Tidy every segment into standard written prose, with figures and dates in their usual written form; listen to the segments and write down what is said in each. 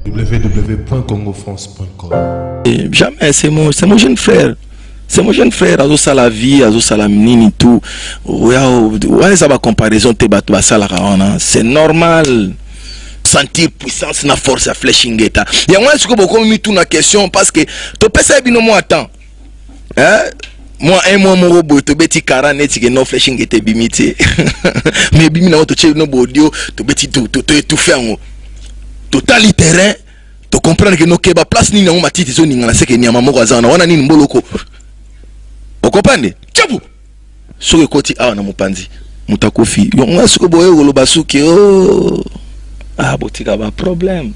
www.congofrance.com. Jamais, c'est mon jeune frère. C'est mon jeune frère, à la vie, à la mine et tout. Ouais, ça va comparaison, c'est normal. Sentir puissance, na force à flashing geta. Il y a moi, je beaucoup mis tout la question parce que tu peux ça bien moi attends. Hein? Moi un mois mon robot to beti 40 net que no flashing geta bimité. Mais bimi na to check no audio to beti tout faire total terrain. Tu comprends que no keba place ni na matiti zo ninga na seke ni mama kwazana wana nini mboloko. Vous comprenez? Tchabu. Sur le côté ah na mupanzi. Mutakofi. Yo nga suko boye golo basuki oh. Ah, botika ba problème.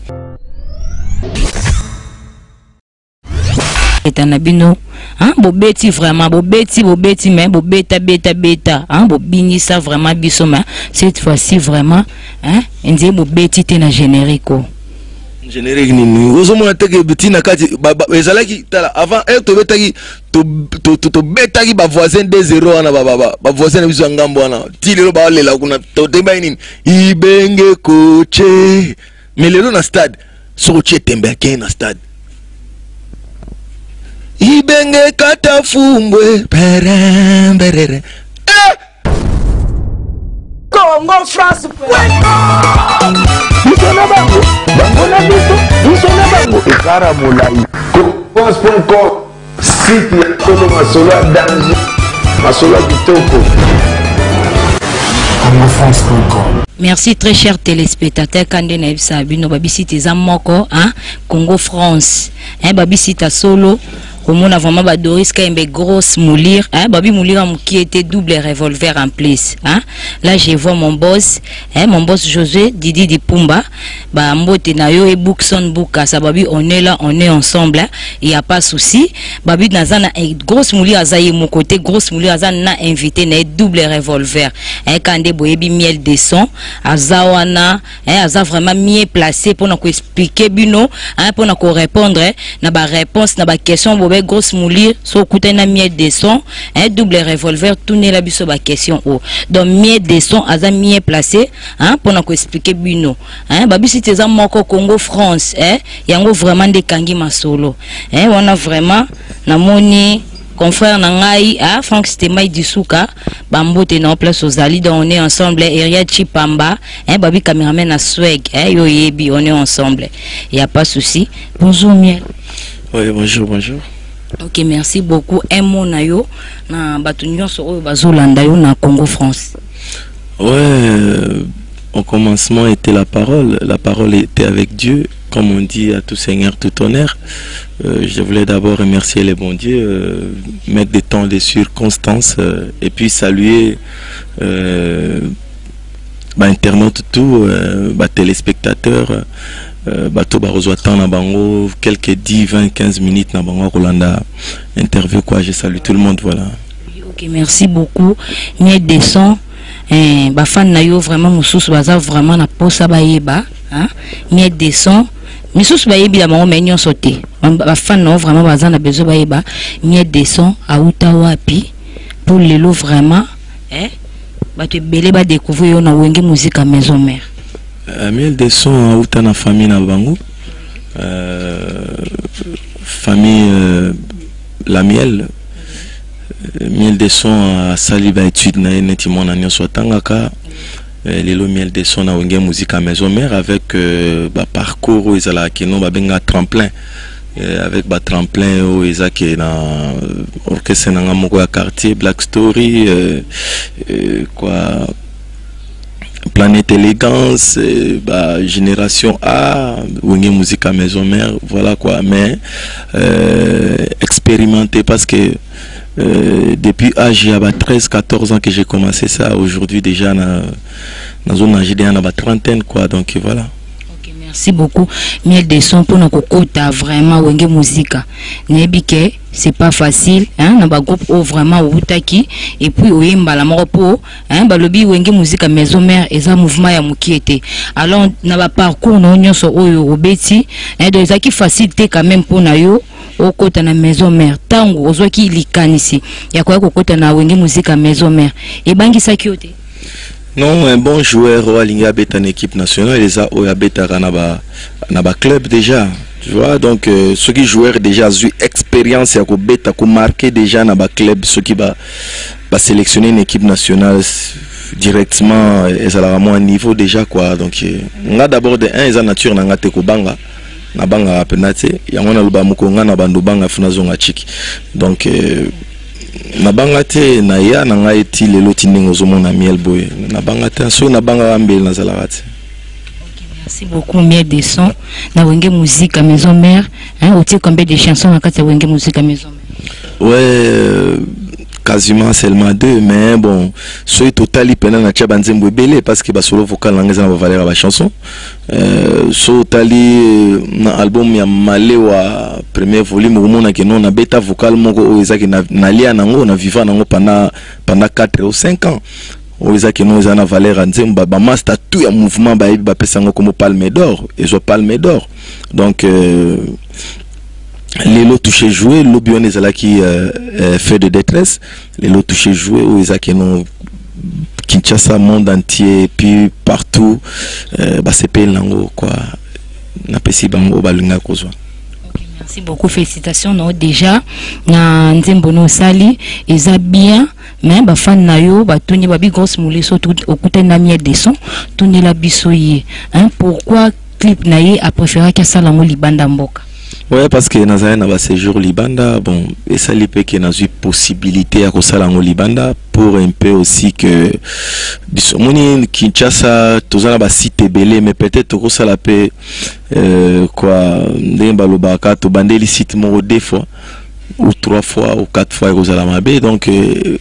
Etanabino, hein, bobeti vraiment, bobeti, mais beta, hein, bobini ça vraiment bisoma. Cette fois-ci vraiment, hein, ndie bobeti te na générique. Générique ni ozomona teke beti na kati ezalaki tala avant to betaki to betaki ba voisin 2-0 na ba voisin na biso ngambo wana tilelo ba lela kuna to temba nini ibenge coaché mais lelo na stade so che temba ke na stade ibenge katafumbwe peremberere Congo France Merci très chers téléspectateurs. Kande na ebisa bino babisite za moko hein Congo France hein babisita solo comme on a vraiment Doris Kaimbe grosse moulir hein babi moulir qui était double revolver en plus hein là je vois mon boss José Didi Dipumba ba mbote na yo e Bookson Buka ça babi on est là on est ensemble hein? Il y a pas souci babi nazana grosse moulir azaye mon côté grosse moulir azana invité na double revolver hein Kande boyebi miel de son azawana hein aza vraiment mieux placé pour nous expliquer bino hein pour nous répondre na ba réponse na ba question grosse moulir so coûter na miel de son un double revolver tourner la biso ba question o donc miel de son aza mieux placé hein pour nous expliquer bino hein babi si teza moko Congo France hein yango vraiment de kangi masolo hein on a vraiment na moni confrère nangai ah Frank Stemai Disuka bambote na place aux ali donc on est ensemble Eria Chipamba hein babi cameraman na swag hein yo yebi on est ensemble il y a pas souci bonjour miel. Oui bonjour. Ok, merci beaucoup. Un mot na yo na batunyon so bazolanda yo na Congo France. Ouais, au commencement était la parole était avec Dieu, comme on dit à tout Seigneur, tout honneur. Je voulais d'abord remercier les bons dieux, mettre des temps de circonstances et puis saluer internautes tout, téléspectateurs. Bato barozwa temps na bango quelques 10-20-15 minutes na bango Rolanda interview quoi je salue tout le monde voilà. Ok merci beaucoup mieux des sons ba fan na yo vraiment mususu baza vraiment na posa bayeba hein mieux des sons mususu bayebi la bango menyo sauté ba fan na vraiment baza na besoin bayeba mieux des sons auta wapi pour lelo vraiment hein bato belé ba découvrir yo na wenge musique à maison mère. Miel de son à na famille na bango famille la miel de son à saliba étude na netiment na nyoso tangaka lelo miel de son na wenge musique à maison mère avec parcours ezala kino ba benga tremplin avec tremplin au ezaki na orchestre na moko ya quartier Black Story quoi Planète Élégance, Génération A, Wenge Musique à Maison Mère, voilà quoi. Mais expérimenter parce que depuis âge 13-14 ans que j'ai commencé ça, aujourd'hui déjà dans zone âgée dans la trentaine quoi, donc voilà. Merci beaucoup. Miel de son pour nous côté vraiment Wenge Musique. Nebike c'est pas facile hein na ba groupe o vraiment outaki et puis oyemba la moropo hein ba lobi Wenge Musique à maison mère et ça mouvement ya mukiete. Alors na ba parcours no nyonso oyo obeti hein donc ça qui facilité quand même pour na yo au côté na maison mère tango ozwaki likanisi ya kwa ko côté na Wenge Musique à maison mère et bangi sakiote. Non, un bon joueur au Alinga beta en équipe nationale, les a au beta na club déjà. Tu vois, donc ceux qui joueurs déjà ont eu expérience et ont beta marqué déjà na club, ceux qui va sélectionner une équipe nationale directement, ils ont vraiment un niveau déjà quoi. Donc on a d'abord de un ils ont nature na ngate ko banga na banga penate ya ngona luba mukonga na bandu banga funa zonga chiki. Donc na bangate na ya na ngaiti lelo tindingo zomona miel boy na bangate so na banga ambel na zalarate. Merci beaucoup Miel des sons na wenge musique à maison mère hein au combien de chansons à kati wenge musique à maison mère. Ouais quasiment seulement 2 mais bon soit total pendant na tia banzembo belé parce que ba solo vocal ngeza na valeur ba chanson so tali na album ya Malewa premier volume au mona que non na beta vocal moko o ezaki na lia nango na vivant nango pendant 4 ou 5 ans o ezaki non ezana valeur nzemba ba master tout ya mouvement ba pesango comme Palme d'Or et zo Palme d'Or donc les lots touchés joués, l'obion est là qui fait de détresse, les lots touchés joués, où ils ont Kinshasa, monde entier, puis partout, c'est pas l'ango quoi, n'a pas si bango balunga kozwa. Merci beaucoup, félicitations. Non, déjà, na Nzembono Sali, ils ont bien, mais ba fan na yo, ba tuni ba bi grosse moulé so tout au côté na Miel des sons, tuni la bisoye. Hein, pourquoi clip naïe a préféré qu'à ça l'ango libanda mboka? Ouais, parce que dans un séjour Libanda, bon, et ça lui que n'a eu possibilité à cause en Libanda pour un peu aussi que disons Kinshasa tous en bas site belé mais peut-être que ça la paix quoi ndemba lobaka to bandeli site mo 2 fois ou 3 fois ou 4 fois aux Alamabé donc je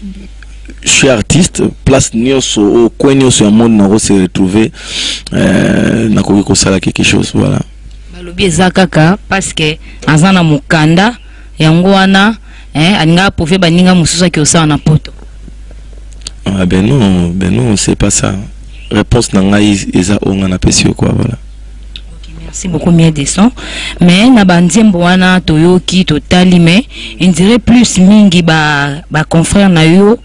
suis artiste place nyoso au coin nyoso un monde n'a se retrouver n'a ko ça quelque chose voilà. Balobi ezakaka parce que azana mukanda yango wana aninga pove baninga mususa ki osana na poto. Ah ben non, c'est pas ça. Réponse nanga eza onga na pesio quoi voilà. OK, merci beaucoup Miel des sons. Mais na banzembo wana toyoki totali mais on dirait plus mingi ba confrère na yo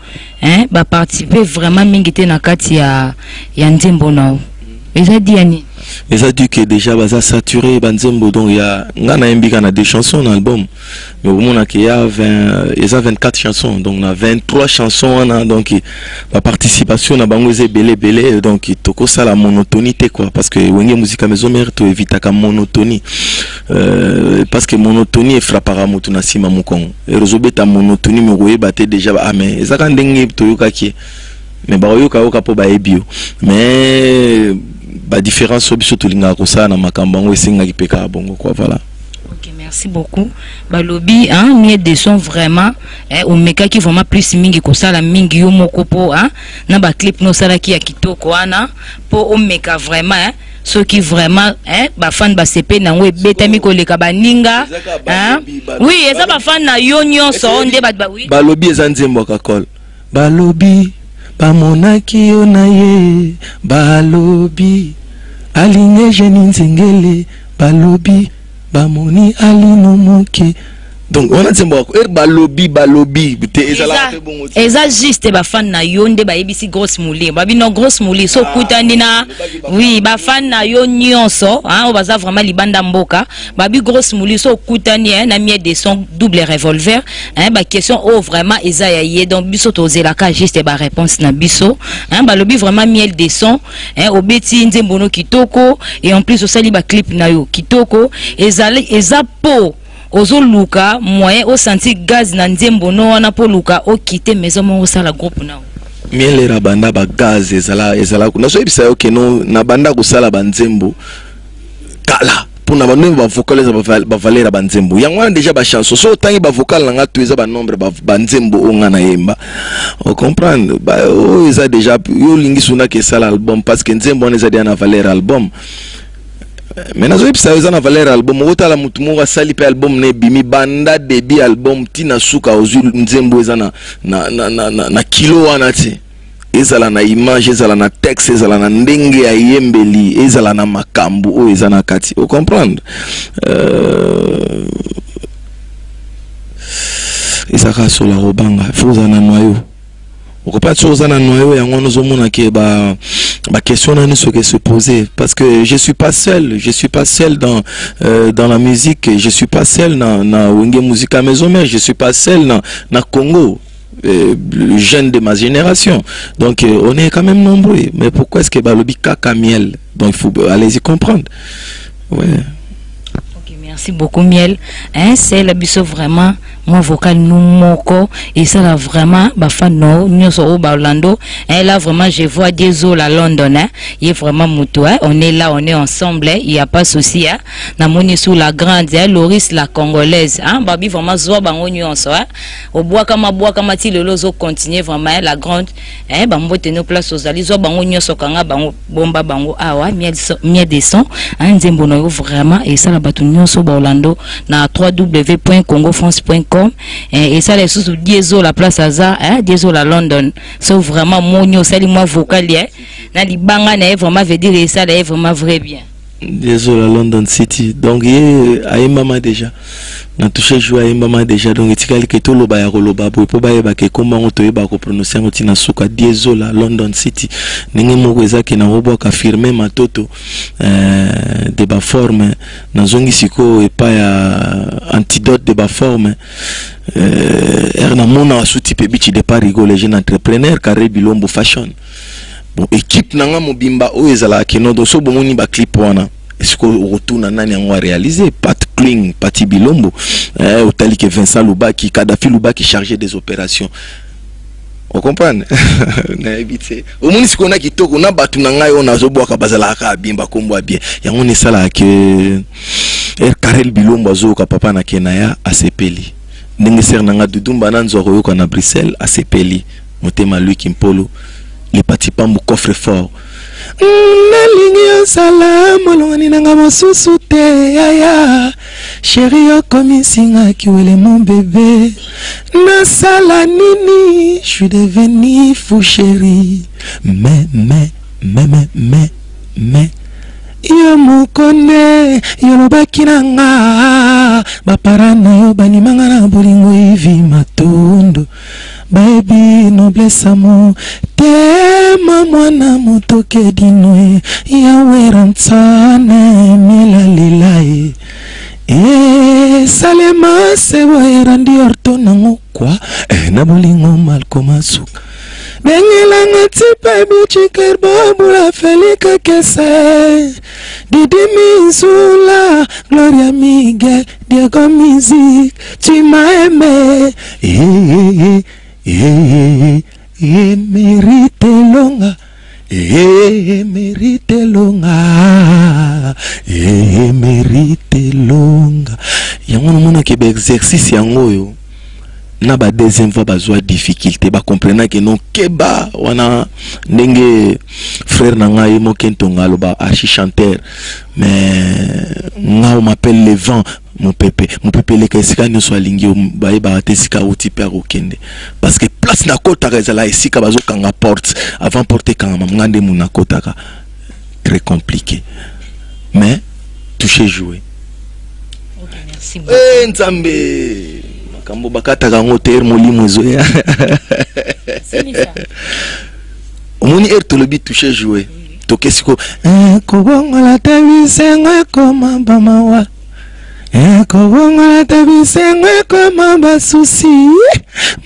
ba participer vraiment mingi te na kati ya nzembo nao. Eza diani. Les a dit que déjà baza saturé banzembo donc il y a ngana imbika na des chansons dans l'album mais au moins qu'il y a 24 chansons donc on a 23 chansons donc la participation na bango est belé donc toko ça la monotonité quoi parce que wenge musique à maison mère to évite ka monotonie parce que monotonie est frappara mutu na sima mukongo et rezobeta monotonie me roye baté déjà ah mais ezaka ndenge to yokaki mais ba yoka oka po ba ebio mais la différence surtout linga ko ça na makambango esinga kipeka bongo quoi voilà. OK, merci beaucoup. Balobi hein Miel des sons vraiment au meka qui vraiment plus mingi ko ça la mingi yo moko po hein na ba clip no sala ki ya kitoko ana po o meka vraiment ceux qui vraiment ba fan ba CP na ngo ebetami ko leka baninga hein oui eza ba fan na yo nyonso onde ba oui balobi eza nzembo kakol balobi bamonaki yo na ye balobi alinge jeni nzengele balobi bamoni alino moke donc on a dit bon balobi eza juste ba fan na yo nde ba yebisi grosse mouli ba bino grosse mouli so kutandi na oui ba fan na yo nyonso hein on baza vraiment libanda mboka ba bi grosse mouli so kutandi na Miel des sons double revolver hein ba question oh vraiment eza ya ye donc biso tozela ka juste ba réponse na biso hein balobi vraiment Miel des sons hein obeti nzembono kitoko et en plus osali ba clip na yo kitoko eza po ozo luka moyen au senti gaz na nzembo no wana po luka o quitter maison mo sala groupe na Miel era banda ba gaz ezala na so ebisa yo ke no na banda ko sala banzembo kala pour na bando ba vocal ba valera banzembo yango wana déjà ba chanson so tangi ba vocal na ngatu eza ba nombre ba banzembo onga na yemba on comprendre ba o eza déjà yo lingi suna ke sala album parce que nzembo on eza dia na valera album. Mais nazo ipsa eza na valeur album otala mutu mo sali pe album ne bimi banda début album tina suka ozul nzembo eza na kilo wana ti ezala na image ezala na texte ezala na ndenge ya yembeli ezala na makambu o eza na kati o comprendre ezaka sola robanga fuza na noyo On peut pas toujours en noyer et on nous a qui bah question à nous se poser parce que je suis pas seul dans la musique, je suis pas seul dans Wenge musique à maison mais je suis pas seul dans Congo. Le jeune de ma génération, donc on est quand même nombreux, mais pourquoi est-ce que balobi kaka miel, donc il faut allez-y comprendre. Ouais. Ok, merci beaucoup Miel, hein, c'est la biso vraiment mon vocal nous moko et ça là vraiment ba fano nous au Orlando, hein, là vraiment je vois Désolé à London, hein, il est vraiment muto, hein, on est là, on est ensemble, hein, il y a pas souci, hein, na moni sous la grande, hein, Loris la congolaise, hein, babi vraiment zoa bango nyonso, hein, au bois kama ti le lozo continuer vraiment, hein, la grande, hein, bambo tenir place aux ali zoa bango nyonso kanga bango bomba bango awa miel descend, hein, nzembo no vraiment et ça la batu nyonso ba Orlando na www.congofrance.com. Et ça les sous Désolé la place Aza, hein, Désolé à London, c'est vraiment mon sali moi vocal, na li banga na vraiment veut dire ça là vraiment vrai bien. Désolé à London City, donc à Mbama déjà, na touché jouer à Mbama déjà, donc etikali que tout le baya koloba pour baya ba ke comment on te ba ko prononcer ngoti na suka Désolé à London City, ninge moko ezaki na robo ka firmer matoto de ba forme na zongi siko et pas ya antidote de ba forme na mona asuti pe bichi de pas rigoler jeune entrepreneur carré bilombo fashion. Bon, équipe nanga mobimba o ezala keno do so bomoni ba clip wana est-ce que retourna nani on réaliser Pat Kling Pati Bilombo au tali que Vincent Lubaki Kadhafi Lubaki chargé des opérations, on comprend na éviter au monde sikona kitoko na batu nanga yo na zo boka bazala ka bimba kombo bien ya on esala que Karel Bilombo zo ka papa na Kenaya asepeli ndenge ser nanga dudumba na nzo ko na Bruxelles asepeli motema lui Kimpolo les petits pambou coffre fort na lingi salamu longani nanga mosusu te yaya chéri yo komisinga kiwele mon bébé na sala nini je suis devenu fou chéri mais yo mokone yo lobaki nanga baparana yo banimanga na bolingo hivi matondo baby noblesse amour tema mwana motoke dinoe ya werantsane milalelae salema sebo erandi orto nango kwa na bolingo malkoma suka Bengelanga tipe bichi kerbobu la Felika Kese Didi Mizula Gloria Miguel Diego Music Tu m'as aimé mérite longa mérite longa mérite longa Yango mona kebe exercice yango yo na ba deuxième fois bazwa difficulté ba comprendre que non keba wana ndenge frère nanga yemo kentonga loba archi chanteur mais nga m'appelle le vent mon pépé le kesika nyoso alingi ba ba tesika uti per okende parce que place na kota rezala esika bazo kanga porte avant porter kanga ngande muna kota ka très compliqué mais toucher jouer. OK, merci beaucoup. Nzambe Kambo bakata kango ter molimo zoya. Omoni tolobi toucher jouer. Tokesiko kobongola tabisenga koma bamawa. Kobongola tabisenga koma basusi.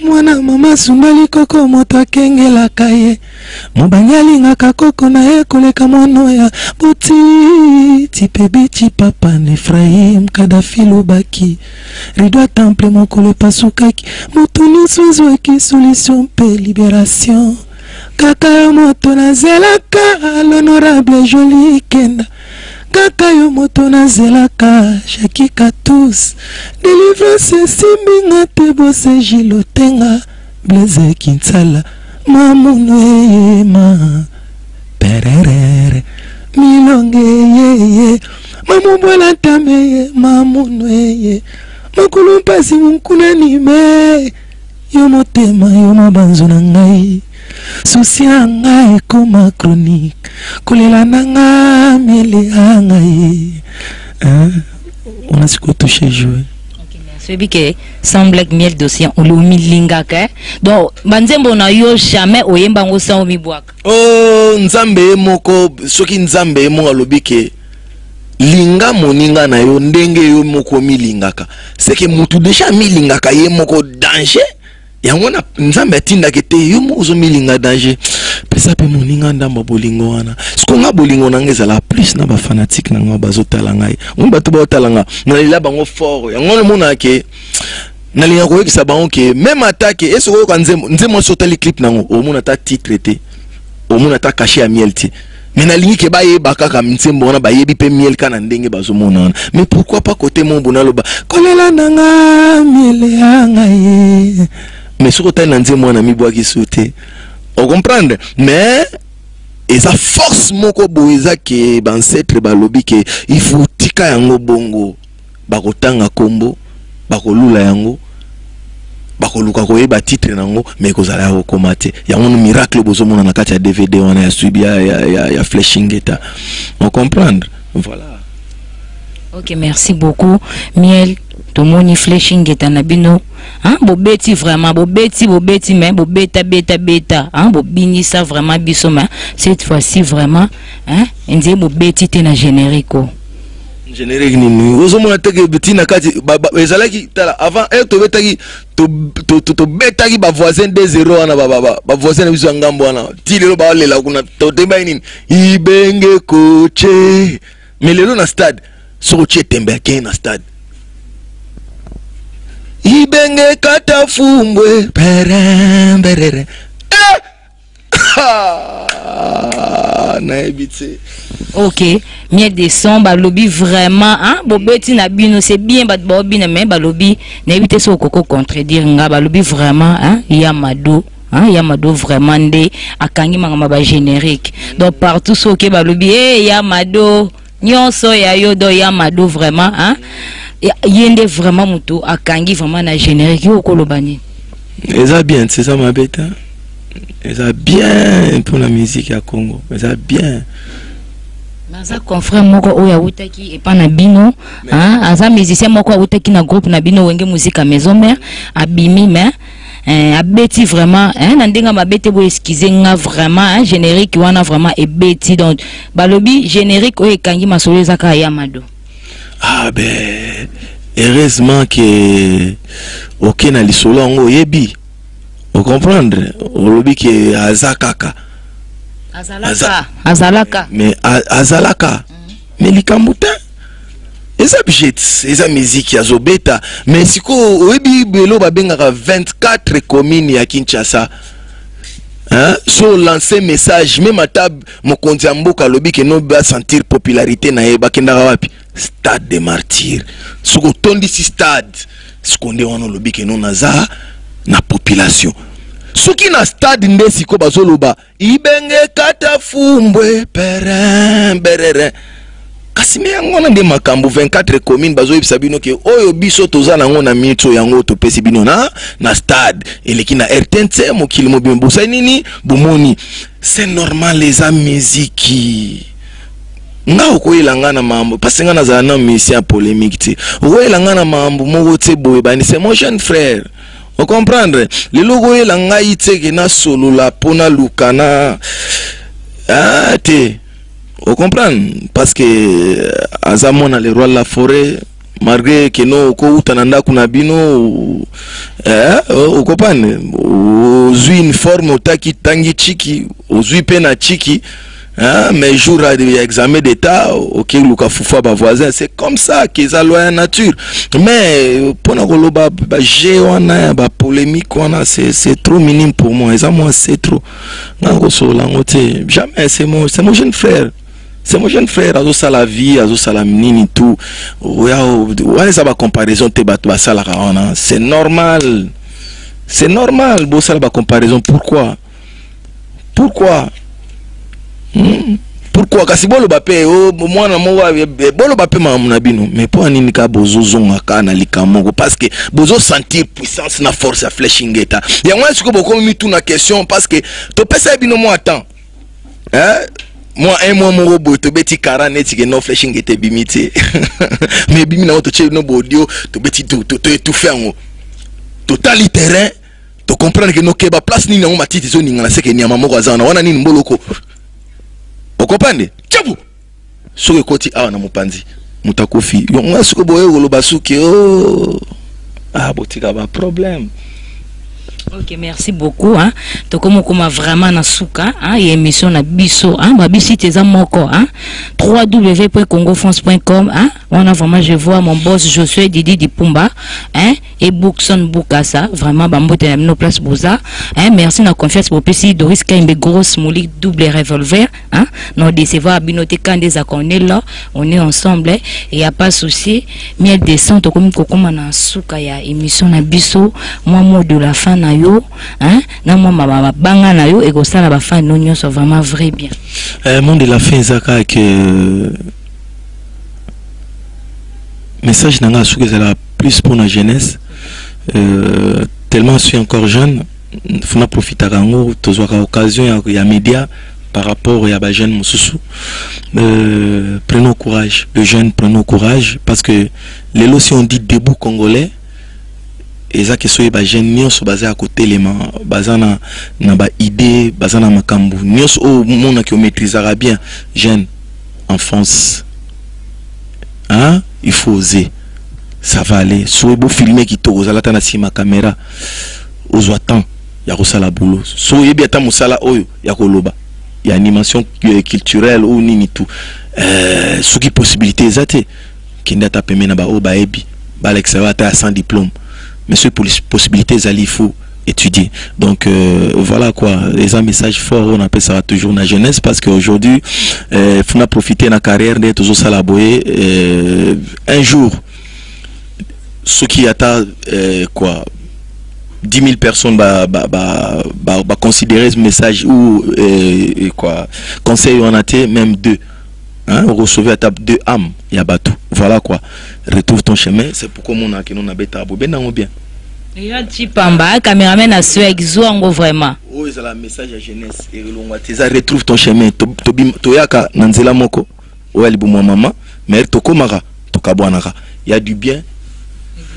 Mwana mama sumbali koko moto akengela kaye. Mobanyali ngaka koko na ekoleka mono ya buti tipebichi papa Ephraim Kadhafi Lubaki Ridwa temple mokolo pasukaki motuni suzwaki solution pe libération kaka yo moto na zelaka l'honorable joli kenda kaka yo moto na zelaka Jackie Katous délivrance simbinga te bose jilotenga Blaise Kinsala Mamunwe ma perere milonge ye mamubona tame mamunwe makulu pasi munkuna nime yo motema yo mabanzo na ngai susi na ngai koma chronique kolela na nga miele ngai on a ce que touché jouer. celui qui semble que miel dossier on le milingaka donc banzembo na yo jamais oyemba ngo sa omibwaka oh nzambe moko soki nzambe mo alobike linga moninga na yo ndenge yo moko milingaka c'est que mutu déjà milingaka ye moko danger yango na nzambe atinda kete yo mozo milinga danger pesa pe moninga ndamba bolingo wana siko nga bolingo nanga ezala plus na ba fanatique nanga bazotala ngai on bato bazotala nga na lila bango fort yango le mona ke na linga ko yekisa bango ke même attaque et soko ka nzemo sotali clip nango o mona ta titre te o mona ta caché à miel ti mais na lingi ke ba yeba kaka mtsembo na ba yebi pe miel kana ndenge bazomona mais pourquoi pas côté mon bonaloba kolela nanga miel yanga ye mais soko ta na nzemo na mibwaki soute on comprendre mais et sa force moko boeza ke bancetre balobi ke il faut tika yango bongo bakotanga kombo bakolula yango bakoluka koyeba titre nango mais kozala ko komate yango no miracle bozomona na kati ya DVD wana ya suivi ya flashing eta on comprendre voilà. Ok, merci beaucoup miel tomoni flashing eta na bino hein bobeti vraiment bobeti mais beta hein bobini ça vraiment biso mais cette fois-ci vraiment hein ndie bobeti te na générique générique nini ozomona teke beti na kati ezalaki tala avant to betaki to betaki ba voisin 2-0 wana ba voisin biso ngambo wana tilelo ba lela kuna to demba nini ibenge coaché mais lelo na stade so che tembe ke na stade ibenge katafumbwe peremberere na ebitse. Ok, miel de son balobi vraiment hein bobeti na bino c'est bien bat bobi na mais balobi na éviter so koko contredire nga balobi vraiment hein Yamado hein Yamado vraiment ndé akangi mangama ba générique donc partout so ke balobi Yamado nyonso ya yo do Yamado vraiment hein yende vraiment muto akangi vraiment na générique yo kolobani eza bien c'est ça ma bête eza bien pour la musique à Congo eza bien Naza confrère moko oya utaki epa na bino hein aza musicien moko utaki na groupe na bino wenge musique à maison mère abimi mais abeti vraiment hein na ndenga mabete bo excuser nga vraiment hein générique wana vraiment ebeti donc balobi générique oyo kangi masolo ezaka Yamado. Ah ben heureusement que OK na lisolo ngo yebi on comprendre olobi ke azakaka azalaka mais azalaka mais likambuta eza budget eza musique ya zobeta mais siko oyebi belo babengaka 24 communes ya Kinshasa hein so lancer message même à table mokonzi ya mboka lobi ke no ba sentir popularité na ye bakenda wapi stade des martyrs siko tondi si stade siko nde wana lobi ke no naza na population soki na stade nde siko bazoloba ibenge katafumbwe peremberere kasi me yango na nde makambo 24 communes bazoyebisa bino ke oyo biso toza nango na mito yango topesi bino na stade eleki na RTNC mokili mobimba bosa nini bomoni c'est normal les musique nga okoyelanga na mambo parce nga nazala na mission polémique te okoyelanga na mambo moko te boye bani c'est mon jeune frère. On comprendre le logo est la ngaïté na solo la pona lukana ah te on comprendre parce que azamona le roi de la forêt malgré que no ko utananda kuna bino on comprendre ozui une forme otaki tangi chiki ozui pena chiki hein mais jour à examen d'état OK luka fufa ba voisin c'est comme ça qu'ils a loi nature mais pour na koloba ba jeona ba polémique on c'est trop minime pour moi ça moi c'est trop ngako so langote jamais c'est mon jeune frère. C'est mon jeune frère, azo sala vie, azo sala nini tout. Ouais, ça va comparaison te bat ba sala ona. C'est normal. C'est normal, bo sala ba comparaison pourquoi? Pourquoi? Pourquoi kasi bolo bape o mwana mo bolo bape mamuna bino mais pour nini ka bozo zonga kana likamongo parce que bozo sentir puissance na force à flashing eta. Ya moi siko boko mi tout na question parce que to pesa bino mo attend. Hein? moi un mois mon robot to beti 40 net que no flashing était bimité mais bimi na auto che no audio to beti to tout faire total terrain to comprendre que no keba place ni na o matiti zo ninga na seke ni mama ko azana wana nini mboloko o comprendre chapu soki koti awa na mopanzi mutakofi yo ngasuko boye lo basuki oh ah botika ba problème. Ok, merci beaucoup. Hein. Donc, comme vraiment na souka, hein, et émission na biso, hein, babisi teza moko, hein, www.congofrance.com, hein, on a vraiment, je vois mon boss Josué Didi Dipumba, hein, et Bookson Boukassa, vraiment, bambo te nos place boza, hein, merci na confiance pour PC Doris Kaimbe grosse moulik double revolver, hein, non décevoir binoté quand des accords là, on est ensemble, et y a pas souci, miel descente comme kokoma na souka ya émission na biso, moi mot de la fin na yo, hein, na moi ma banga na yo, et comme ça la ba fin non sont vraiment vrai bien. Monde de la fin zaka que message nanga souka c'est plus pour la jeunesse, tellement je suis encore jeune, faut en profiter kango, toujours à occasion il y a média par rapport à Bajen Moussoussou. Prenons courage, les jeunes prenons courage parce que les lots si on dit debout congolais et ça que soit Bajen nios basé à côté les mains basana na ba idée basana makambu nios au monde qui maîtrisera bien jeune enfance hein il faut oser ça va aller soit beau filmer qui tourne à la sima caméra aux attend ya ko sala boulot soit yebi ata musala oyo ya ko loba il y a animation culturelle ou nini tout ce qui possibilité zate qui n'a tapé mena ba o ba ebi ba l'excellent sans diplôme mais ce possibilité zali il faut étudier donc voilà quoi les messages forts on appelle ça toujours la jeunesse parce qu'aujourd'hui faut na profiter na carrière d'être toujours salaboyer un jour ce qui atteint quoi 10 000 personnes considérer ce message ou quoi conseil on a été même deux hein recevoir à table deux âmes il y a bateau voilà quoi retrouve ton chemin c'est pourquoi mon a que non a bêta bien bien il y a Chipamba caméraman à ceux exoango vraiment oh c'est la message à jeunesse et longa teza retrouve ton chemin to yaka nanzela moko o ali bomo maman mais to komara to kabwanaka il y a du bien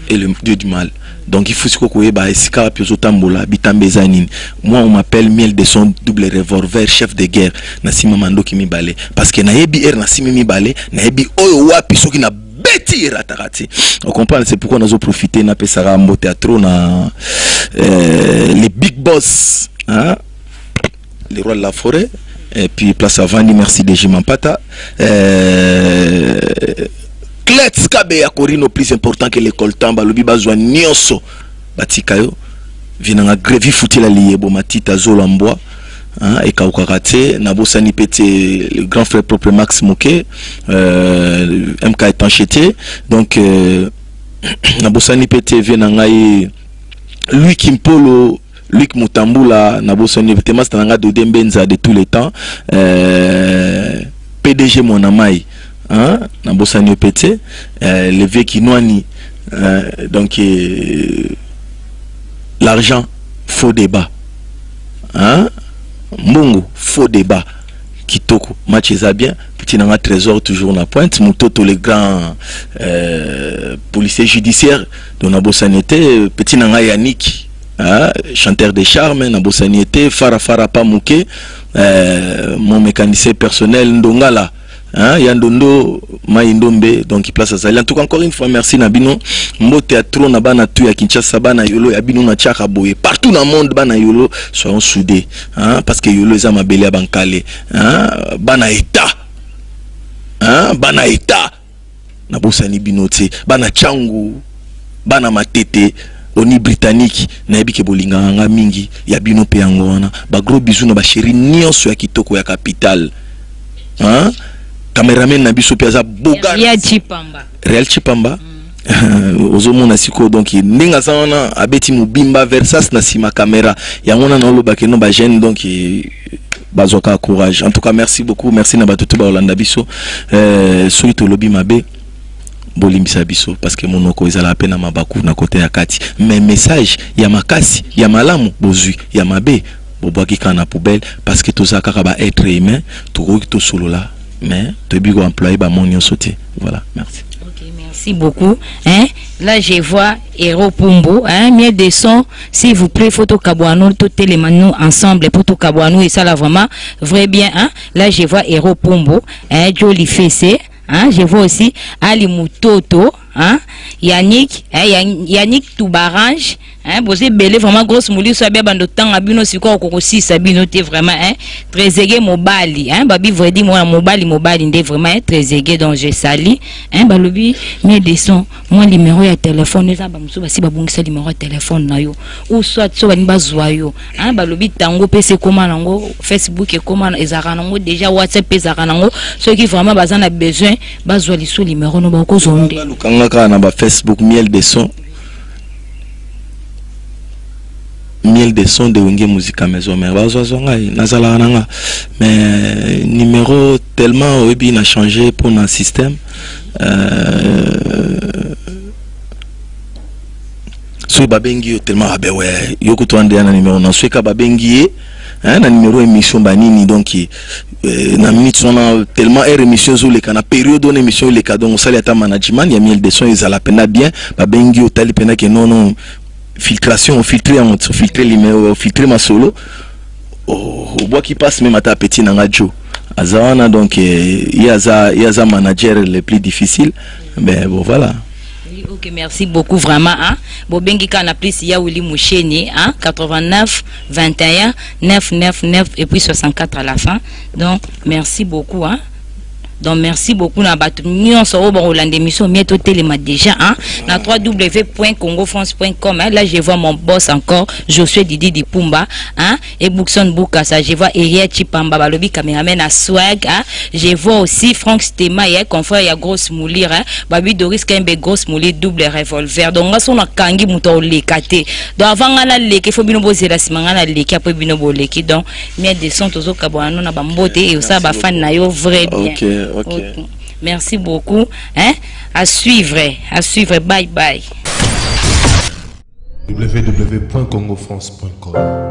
et le du mal. Donc il faut se couper bah esika piozo tambola bitambezanine. Moi on m'appelle Miel de son double revolver chef de guerre na sima mando ki mi balé parce que na yebi na sima mi balé na yebi oyo wapi soki na beti ratarati. On comprend c'est pourquoi nous avons profité na pesara mbo théâtre na les big boss hein les rois de la forêt et puis place à Vandi merci de Jimampata Klets kabe ya korino plus important que l'école tamba lobi bazwa nyonso batikayo vinanga grevi futila liebo matita zolambwa hein et kaukarate na bosani pété le grand frère propre Max Moké MK étanchété donc na bosani pété vinanga Louis Kimpolo Luc Mutambula na bosani pété mastananga de Dembenza de tous les temps PDG Monamai hein na bosani pété le vieux Kinwani donc l'argent faux débat hein mbongo faux débat kitoko match est bien petit nanga trésor toujours na pointe mutoto les grands policiers judiciaires de na bosani était petit nanga Yannick hein chanteur de charme na bosani était Fara Pamouké mon mécanicien personnel Ndongala hein Yandondo Maïndombe donc il place à ça en tout cas encore une fois merci Nabino mbo théâtre na bana tu ya Kinshasa bana yolo ya bino na tchaka boye partout dans le monde bana yolo soyons soudés hein parce que yolo za mabele ya bankale hein bana état na bosani binote bana changu bana matete oni britannique na yebike bolinga nga mingi ya bino pe yango wana ba gros bisous na ba chéri nyonso ya kitoko ya capital hein cameraman na biso peza boga Real Chipamba ozomona siko donc ndinga sana abeti mubimba versas na sima caméra yangona na loba ke no ba jeune donc bazoka courage en tout cas merci beaucoup merci na batutu ba Olanda biso soki to lobi mabe bolimbisa biso parce que monoko ezala pe na mabaku na côté ya kati mais message ya makasi ya malamu bozui ya mabe boboaki kana poubelle parce que tout ça kaka être humain tout to solo là mais tu bigo employé ba mon sauté voilà merci. OK, merci beaucoup hein. Là je vois Héros Pumbo hein, mieux de son s'il vous plaît photo Kabouano tout télémano ensemble pour tout Kabouano et ça là vraiment vrai bien hein. Là je vois Héros Pumbo hein, joli fessé hein, je vois aussi Ali Mutoto hein, Yannick hein, Yannick Toubarange hein, bosé belé vraiment grosse mouli so bien bando temps abino siko ko si sabino te vraiment hein, très aigué mobali hein, babi vredi moi mobali ndé vraiment hein, très aigué donc je sali hein, balobi mais des sons moi numéro ya téléphone ça ba muso basi babungisa numéro ya téléphone na yo ou soit so bani bazwa yo hein, balobi tango PC comment nango Facebook et comment ezaka nango déjà WhatsApp ezaka nango ceux qui vraiment bazan a besoin bazwa liso numéro no ba ko zonde lukanga na ba Facebook miel de son de Wenge Musique Maison mais mais numéro tellement oui n'a changé pour notre système so babengi tellement abe ouais yoko to ande na numéro na so ka babengi hein na numéro émission banini donc na minute on tellement émission sur les kana période on émission les cas donc ça les management il y a 1200 ils à la peine bien babengi au tali pena que non filtration filtrer numéro filtrer ma solo au bois qui passe même à ta petit na radio azawana donc il y a manager les plus difficiles mais bon voilà. OK, merci beaucoup vraiment hein. Bobengi kana plus ya Willy Moucheni hein 89 21 999 et puis 64 à la fin. Donc merci beaucoup hein. Donc merci beaucoup na batu nyon so bon Hollande émission bientôt téléma déjà hein na www.congofrance.com hein. Là je vois mon boss encore Josué Didi Dipumba hein et Boukson Boukassa, je vois Eriet Chipamba balobi cameraman à swag hein. Je vois aussi Franck Stema et confrère ya grosse moulir hein. Babi Doris Kembe grosse moulir double revolver. Donc ngaso na kangi muto lekate. Donc avant ngala leke fo bino bozela simanga na leke après bino boleki. Donc mien descend tozo kabwana na bambote et ça ba fan na yo vrai bien. Okay. Merci beaucoup hein? À suivre, bye bye. www.congofrance.com